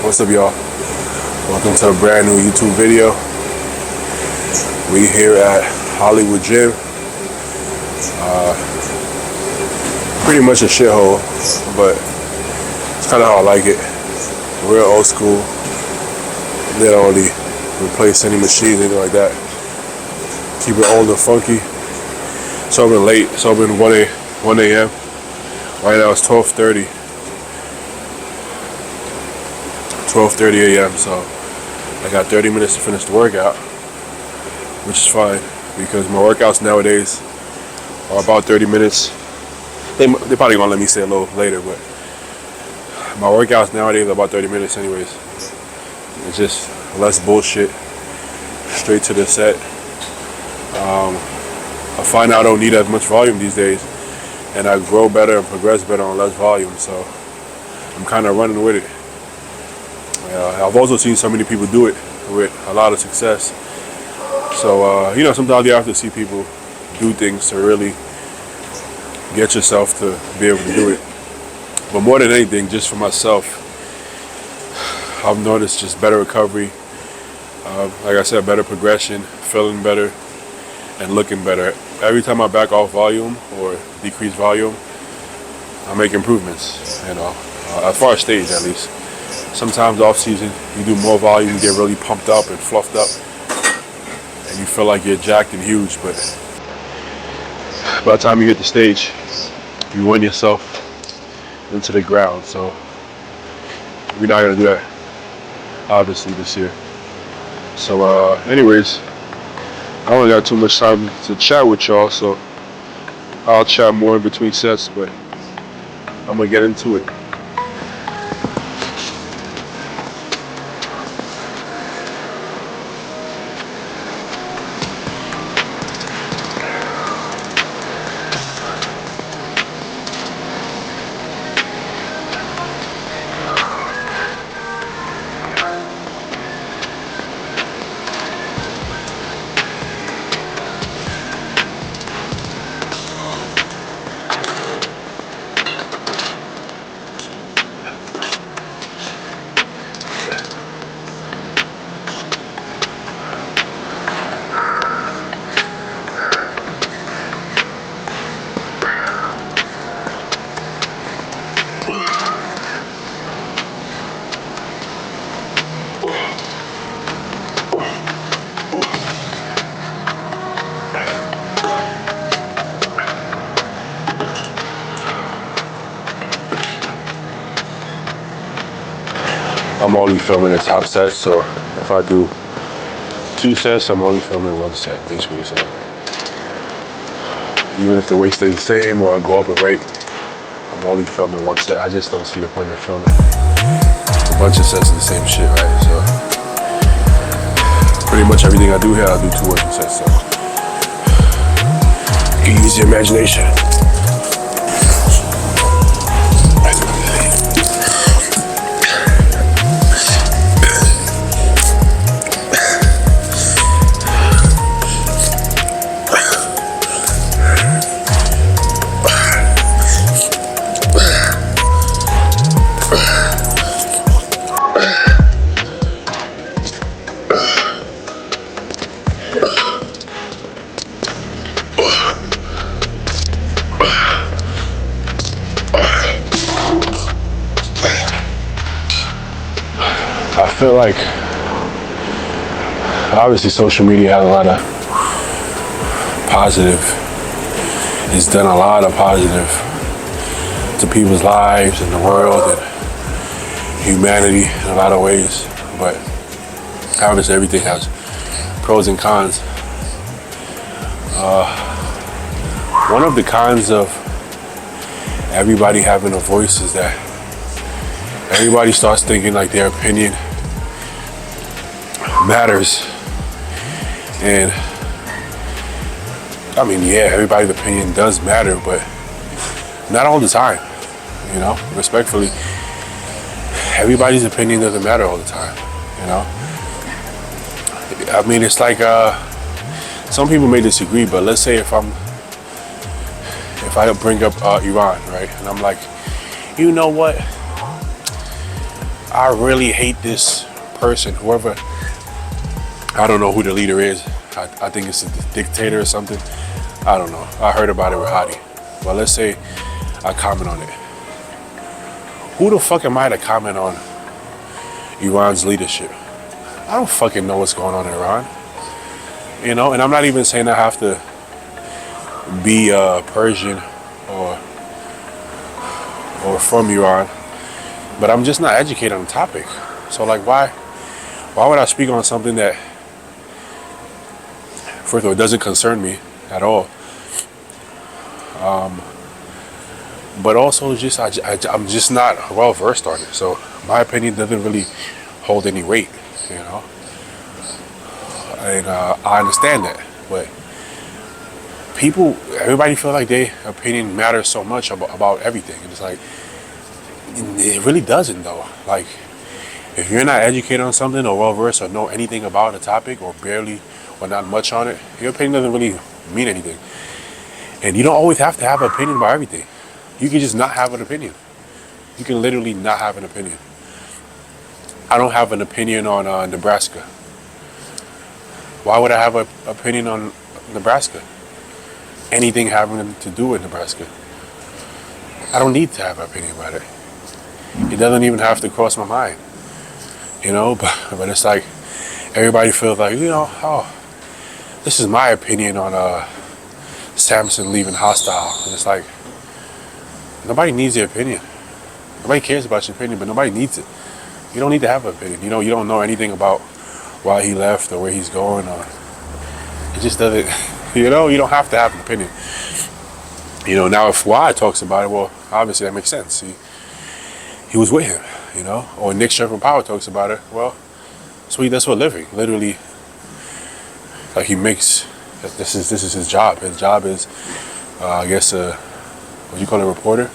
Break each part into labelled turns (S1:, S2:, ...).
S1: What's up, y'all? Welcome to a brand new YouTube video. We here at Hollywood Gym. Pretty much a shithole, but it's kind of how I like it. Real old school. They don't really replace any machines, anything like that. Keep it old and funky. So I've been late. So I've been 1 a.m. Right now it's 12:30 a.m. So I got 30 minutes to finish the workout, which is fine because my workouts nowadays are about 30 minutes. They probably gonna let me say a little later, but my workouts nowadays are about 30 minutes anyways. It's just less bullshit, straight to the set. I find I don't need as much volume these days, and I grow better and progress better on less volume, so I'm kind of running with it. I've also seen so many people do it with a lot of success. So, sometimes you have to see people do things to really get yourself to be able to do it. But more than anything, just for myself, I've noticed just better recovery. Like I said, better progression, feeling better, and looking better. Every time I back off volume or decrease volume, I make improvements, as far as stage at least. Sometimes off season, you do more volume, you get really pumped up and fluffed up, and you feel like you're jacked and huge, but by the time you hit the stage, you run yourself into the ground. So we're not gonna do that, obviously, this year. So anyways, I don't got too much time to chat with y'all, so I'll chat more in between sets, but I'm gonna get into it. I'm only filming the top set, so if I do 2 sets, I'm only filming 1 set, basically. So even if the weight stays the same or I go up in weight, I'm only filming 1 set. I just don't see the point of filming a bunch of sets of the same shit, right? So pretty much everything I do here, I'll do 2 working sets. So you can use your imagination. I feel like obviously social media has a lot of positive. It's done a lot of positive to people's lives and the world and humanity in a lot of ways. But obviously everything has pros and cons. One of the cons of everybody having a voice is that everybody starts thinking like their opinion matters. And I mean, yeah, everybody's opinion does matter, but not all the time, respectfully. Everybody's opinion doesn't matter all the time, I mean, it's like, some people may disagree, but let's say if I bring up Iran, right? And I'm like, you know what? I really hate this person, whoever. I don't know who the leader is. I think it's a dictator or something. I don't know. I heard about it with Hadi. But let's say I comment on it. Who the fuck am I to comment on Iran's leadership? I don't fucking know what's going on in Iran. You know, and I'm not even saying I have to be Persian or from Iran, but I'm just not educated on the topic. So like, why would I speak on something that, first of all, it doesn't concern me at all, but also just I'm just not well versed on it. So my opinion doesn't really hold any weight, you know. And I understand that, but everybody feel like their opinion matters so much about everything, and it's like, it really doesn't though. Like, if you're not educated on something or well versed or know anything about a topic or barely or not much on it, your opinion doesn't really mean anything. And you don't always have to have an opinion about everything. You can just not have an opinion. You can literally not have an opinion. I don't have an opinion on Nebraska. Why would I have an opinion on Nebraska? Anything having to do with Nebraska. I don't need to have an opinion about it. It doesn't even have to cross my mind. You know, but it's like, everybody feels like, you know, oh, this is my opinion on Samson leaving hostile. And it's like, nobody needs your opinion. Nobody cares about your opinion, but nobody needs it. You don't need to have an opinion. You know, you don't know anything about why he left or where he's going, or it just doesn't, you know, you don't have to have an opinion. You know, now if Fuad talks about it, well, obviously that makes sense. He was with him, you know, or Nick Strength from Power talks about it, well, that's what living, literally, like he makes, this is his job. His job is, I guess, what you call a reporter?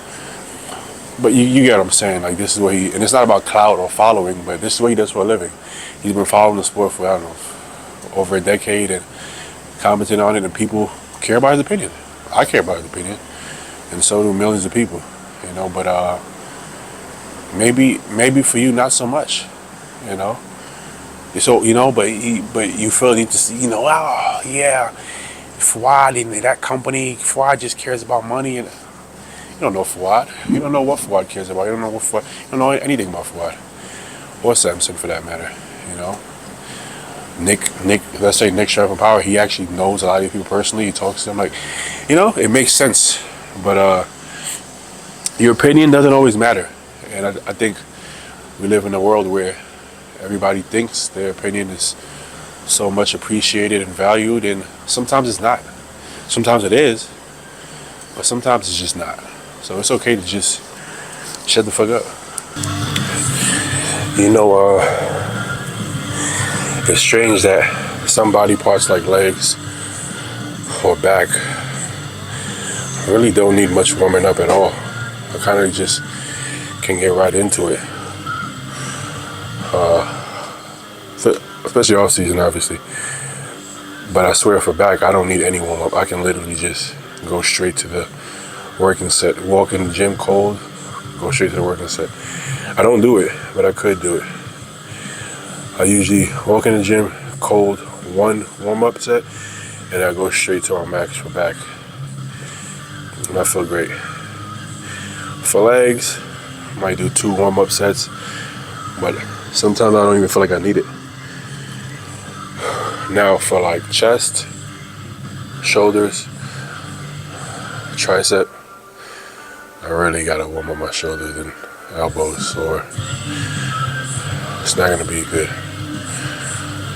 S1: But you get what I'm saying, like this is what and it's not about clout or following, but this is what he does for a living. He's been following the sport for, I don't know, over a decade and commenting on it, and people care about his opinion. I care about his opinion, and so do millions of people, you know, but maybe for you, not so much, you know. So, you know, but you feel need to see, you know, oh, yeah, Fuad and that company, Fuad just cares about money, and you don't know Fuad. You don't know what Fuad cares about. You don't know anything about Fuad. Or Samson, for that matter, you know. Nick, let's say Nick Strength from Power, he actually knows a lot of these people personally. He talks to them, like, you know, it makes sense. But your opinion doesn't always matter. And I think we live in a world where everybody thinks their opinion is so much appreciated and valued, and sometimes it's not. Sometimes it is, but sometimes it's just not. So it's okay to just shut the fuck up. You know, it's strange that some body parts like legs or back really don't need much warming up at all. I kind of just can get right into it. Especially off season, obviously. But I swear for back, I don't need any warm up. I can literally just go straight to the working set. Walk in the gym cold, go straight to the working set. I don't do it, but I could do it. I usually walk in the gym cold, one warm-up set, and I go straight to our max for back. And I feel great. For legs, I might do 2 warm-up sets, but sometimes I don't even feel like I need it. Now for like chest, shoulders, tricep, I really gotta warm up my shoulders and elbows, or it's not gonna be good.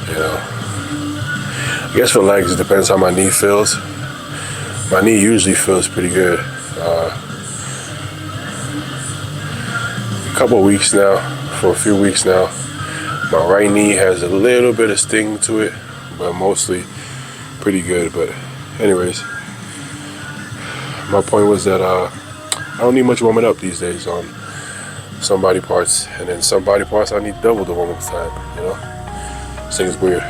S1: You know, I guess for legs, it depends how my knee feels. My knee usually feels pretty good. For a few weeks now, my right knee has a little bit of sting to it, but mostly pretty good. But anyways, my point was that I don't need much warming up these days on some body parts, and then some body parts I need double the warm up time, you know? This thing is weird.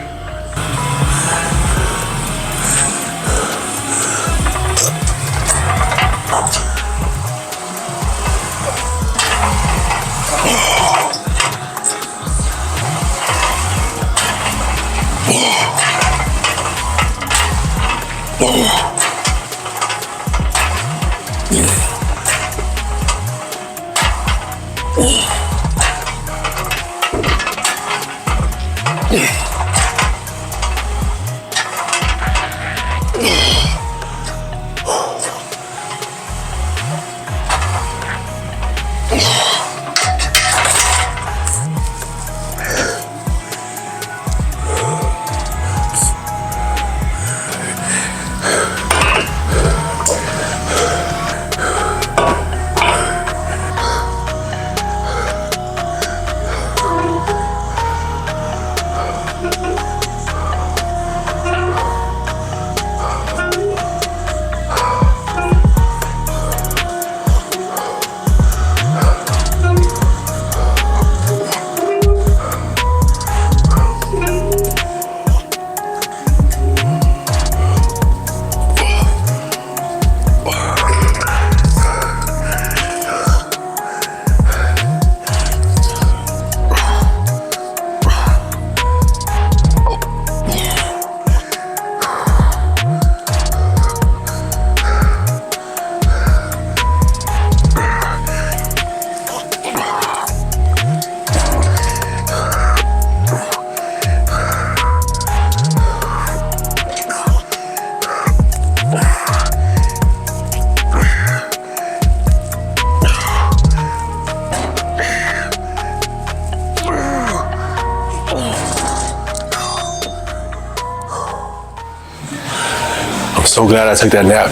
S1: So glad I took that nap.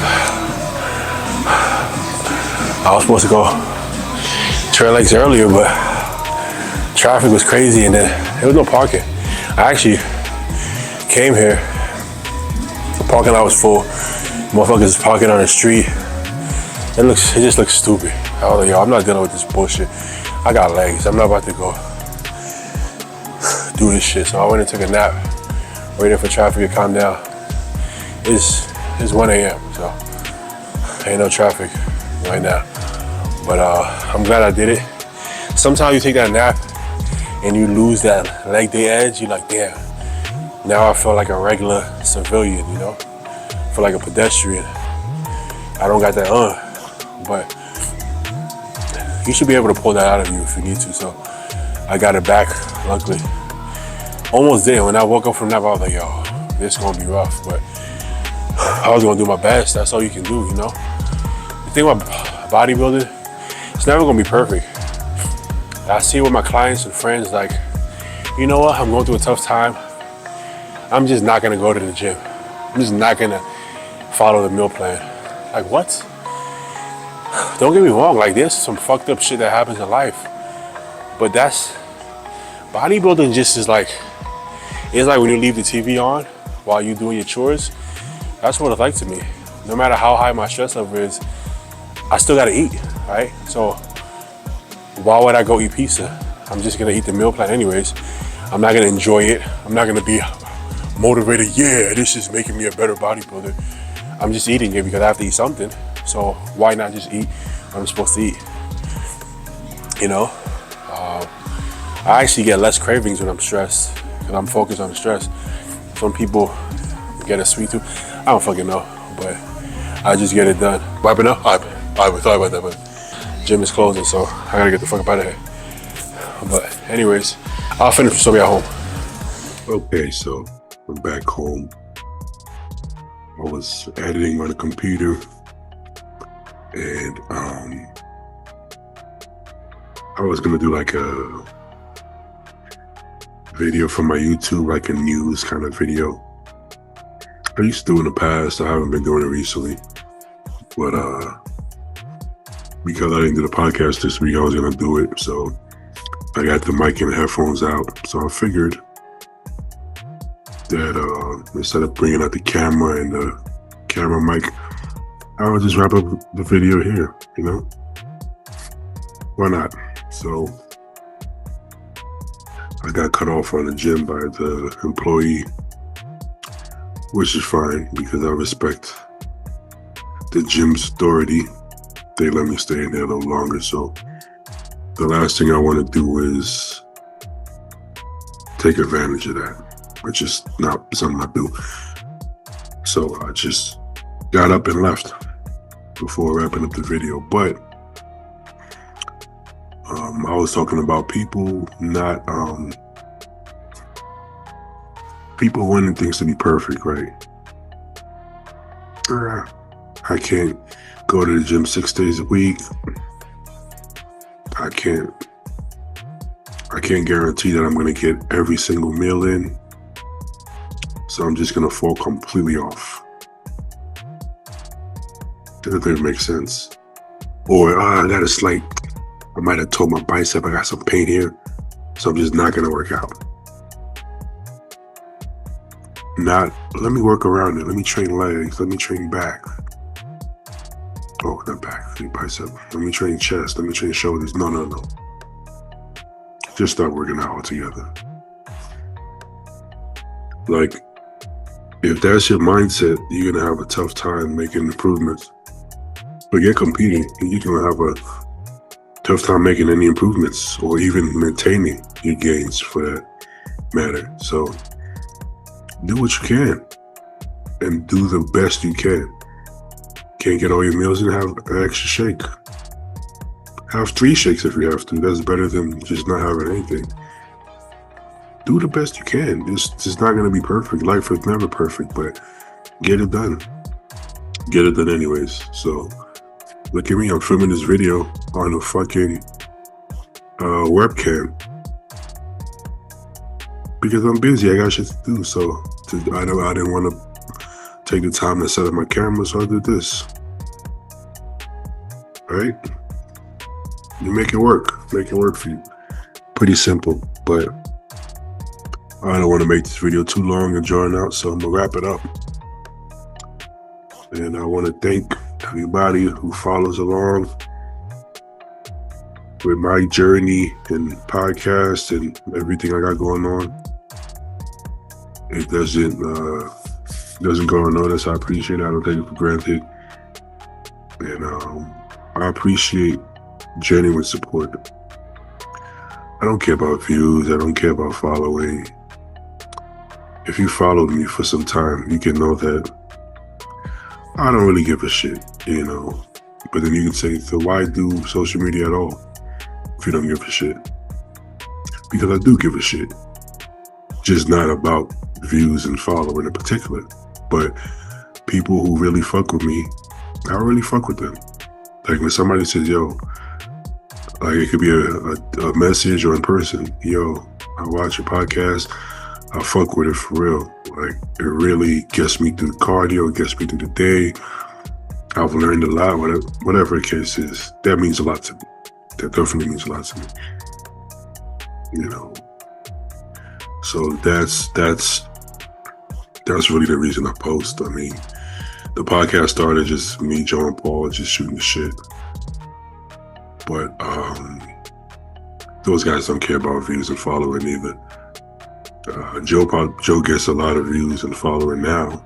S1: I was supposed to go trail legs earlier, but traffic was crazy and then there was no parking. I actually came here, the parking lot was full. Motherfuckers parking on the street. It just looks stupid. I was like, yo, I'm not dealing with this bullshit. I got legs. I'm not about to go do this shit. So I went and took a nap, waiting for traffic to calm down. It's 1 a.m. so ain't no traffic right now. But I'm glad I did it. Sometimes you take that nap and you lose that leg day edge. You're like, damn, now I feel like a regular civilian, you know? I feel like a pedestrian. I don't got that but you should be able to pull that out of you if you need to. So I got it back, luckily. Almost there. When I woke up from nap, I was like, yo, this is gonna be rough, but I was gonna do my best. That's all you can do, you know? The thing about bodybuilding, it's never gonna be perfect. I see with my clients and friends, like, you know what, I'm going through a tough time. I'm just not gonna go to the gym. I'm just not gonna follow the meal plan. Like, what? Don't get me wrong, like, there's some fucked up shit that happens in life. But bodybuilding just is like, it's like when you leave the TV on while you're doing your chores. That's what it's like to me. No matter how high my stress level is, I still gotta eat, right? So why would I go eat pizza? I'm just gonna eat the meal plan anyways. I'm not gonna enjoy it. I'm not gonna be motivated, yeah, this is making me a better bodybuilder. I'm just eating it because I have to eat something. So why not just eat what I'm supposed to eat? You know? I actually get less cravings when I'm stressed because I'm focused on the stress. Some people get a sweet tooth. I don't fucking know, but I just get it done. Wiping up? Alright, sorry about that, but gym is closing, so I gotta get the fuck up out of here. But anyways, I'll finish with somebody at home.
S2: Okay, so I'm back home. I was editing on the computer, and I was gonna do like a video for my YouTube, like a news kind of video. I used to do in the past. I haven't been doing it recently, but because I didn't do the podcast this week, I was gonna do it. So I got the mic and the headphones out. So I figured that instead of bringing out the camera and the camera mic, I would just wrap up the video here. You know, why not? So I got cut off on the gym by the employee, which is fine because I respect the gym's authority. They let me stay in there a little longer. So the last thing I want to do is take advantage of that, which is not something I do. So I just got up and left before wrapping up the video. But I was talking about people people wanting things to be perfect, right? I can't go to the gym 6 days a week. I can't guarantee that I'm going to get every single meal in. So I'm just going to fall completely off. That doesn't make sense. Or I might have tore my bicep. I got some pain here. So I'm just not going to work out. Let me work around it. Let me train legs. Let me train back. Oh, not back. Bicep. Let me train chest. Let me train shoulders. No. Just start working out altogether. Like, if that's your mindset, you're going to have a tough time making improvements. Forget competing. You're going to have a tough time making any improvements or even maintaining your gains for that matter. So do what you can and do the best you can. Can't get all your meals and have an extra shake. Have 3 shakes if you have to. That's better than just not having anything. Do the best you can. It's not going to be perfect. Life is never perfect, but get it done. Get it done anyways. So look at me. I'm filming this video on a fucking webcam because I'm busy. I got shit to do. So I didn't want to take the time to set up my camera, so I did this. Right? You make it work. Make it work for you. Pretty simple, but I don't want to make this video too long and drawn out, so I'm going to wrap it up. And I want to thank everybody who follows along with my journey and podcast and everything I got going on. It doesn't go unnoticed. I appreciate it. I don't take it for granted. And I appreciate genuine support. I don't care about views. I don't care about following. If you followed me for some time, you can know that I don't really give a shit, you know. But then you can say, so why do social media at all if you don't give a shit? Because I do give a shit. Just not about views and following in particular. But people who really fuck with me, I really fuck with them. Like when somebody says, yo, like it could be a message or in person, yo, I watch your podcast, I fuck with it for real. Like it really gets me through cardio, gets me through the day. I've learned a lot, whatever the case is. That means a lot to me. That definitely means a lot to me. You know. So that's really the reason I post. I mean, the podcast started just me, Joe, and Paul just shooting the shit. But those guys don't care about views and following either. Joe gets a lot of views and following now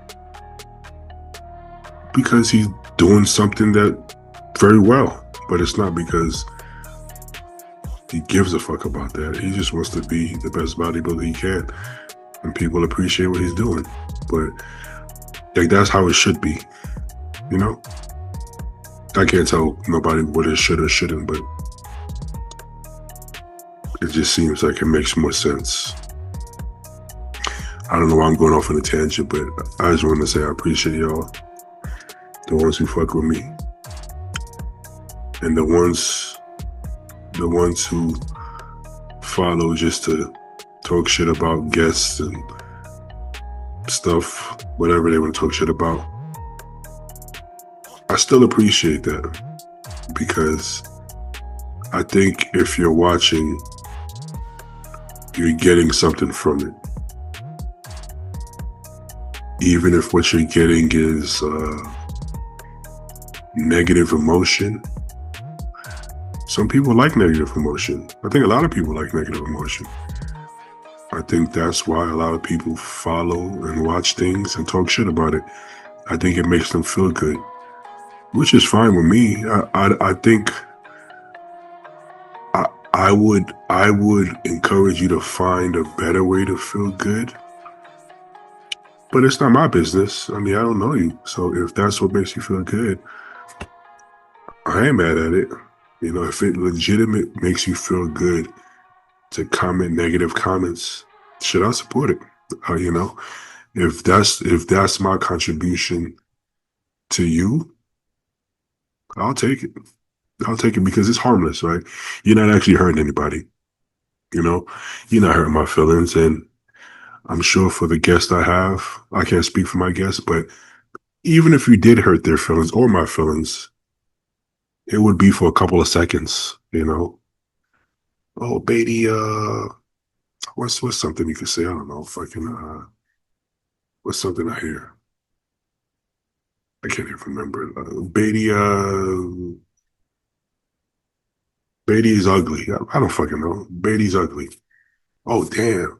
S2: because he's doing something that very well, but it's not because he gives a fuck about that. He just wants to be the best bodybuilder he can, and people appreciate what he's doing. But like that's how it should be, you know. I can't tell nobody what it should or shouldn't, but it just seems like it makes more sense. I don't know why I'm going off on a tangent, but I just want to say I appreciate y'all, the ones who fuck with me, and the ones who follow just to talk shit about guests and stuff, whatever they want to talk shit about. I still appreciate that because I think if you're watching, you're getting something from it. Even if what you're getting is negative emotion. Some people like negative emotion. I think a lot of people like negative emotion. I think that's why a lot of people follow and watch things and talk shit about it. I think it makes them feel good, which is fine with me. I think I would encourage you to find a better way to feel good. But it's not my business. I mean, I don't know you. So if that's what makes you feel good, I ain't mad at it. You know, if it legitimate makes you feel good to comment negative comments, should I support it? You know, if that's my contribution to you, I'll take it. I'll take it because it's harmless, right? You're not actually hurting anybody. You know, you're not hurting my feelings, and I'm sure for the guest I have, I can't speak for my guests, but even if you did hurt their feelings or my feelings, it would be for a couple of seconds, you know. Oh, Beatty, what's something you could say? I don't know, fucking what's something I hear? I can't even remember. Beatty, Beatty is ugly. I don't fucking know. Beatty's ugly. Oh, damn.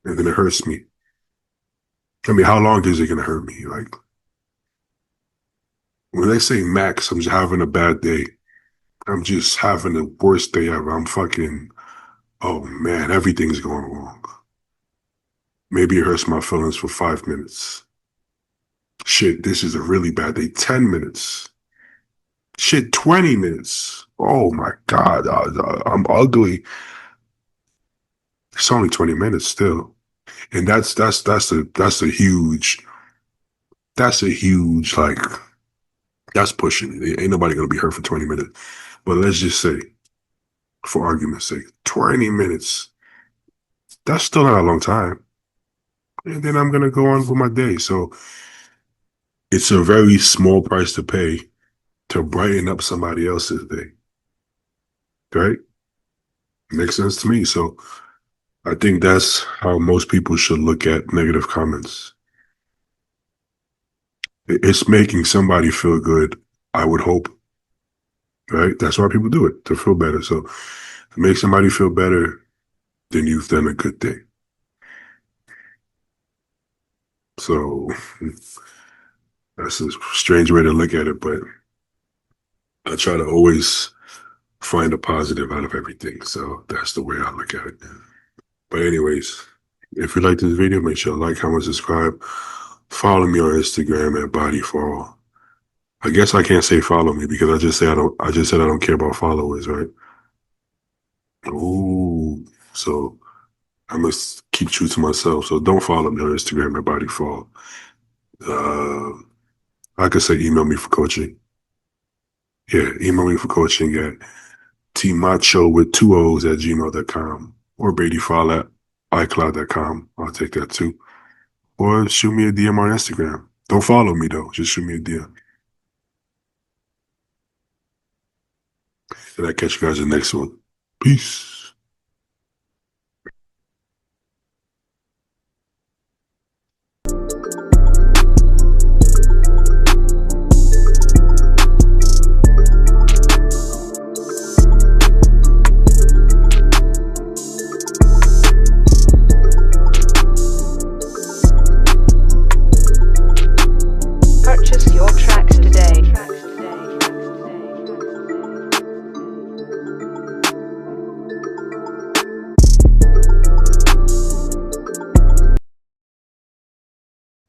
S2: And then it hurts me. I mean, how long is it gonna hurt me? Like when they say Max, I'm just having a bad day. I'm just having the worst day ever. I'm fucking, oh man, everything's going wrong. Maybe it hurts my feelings for 5 minutes. Shit, this is a really bad day. 10 minutes. Shit, 20 minutes. Oh my God, I'm ugly. It's only 20 minutes still. And that's a huge like that's pushing it. Ain't nobody gonna be hurt for 20 minutes. But let's just say, for argument's sake, 20 minutes. That's still not a long time. And then I'm gonna go on with my day. So it's a very small price to pay to brighten up somebody else's day. Right? Makes sense to me. So I think that's how most people should look at negative comments. It's making somebody feel good, I would hope. Right? That's why people do it, to feel better. So to make somebody feel better, then you've done a good thing. So that's a strange way to look at it, but I try to always find a positive out of everything. So that's the way I look at it. But anyways, if you like this video, make sure to like, comment, subscribe. Follow me on Instagram at bodyfall. I guess I can't say follow me because I just said I don't care about followers, right? Ooh. So I must keep true to myself. So don't follow me on Instagram at bodyfall. Uh I could say email me for coaching. Yeah, email me for coaching at tmacho with 2 O's at gmail.com or babyfall at icloud.com. I'll take that too. Or shoot me a DM on Instagram. Don't follow me though. Just shoot me a DM. And I'll catch you guys in the next one. Peace.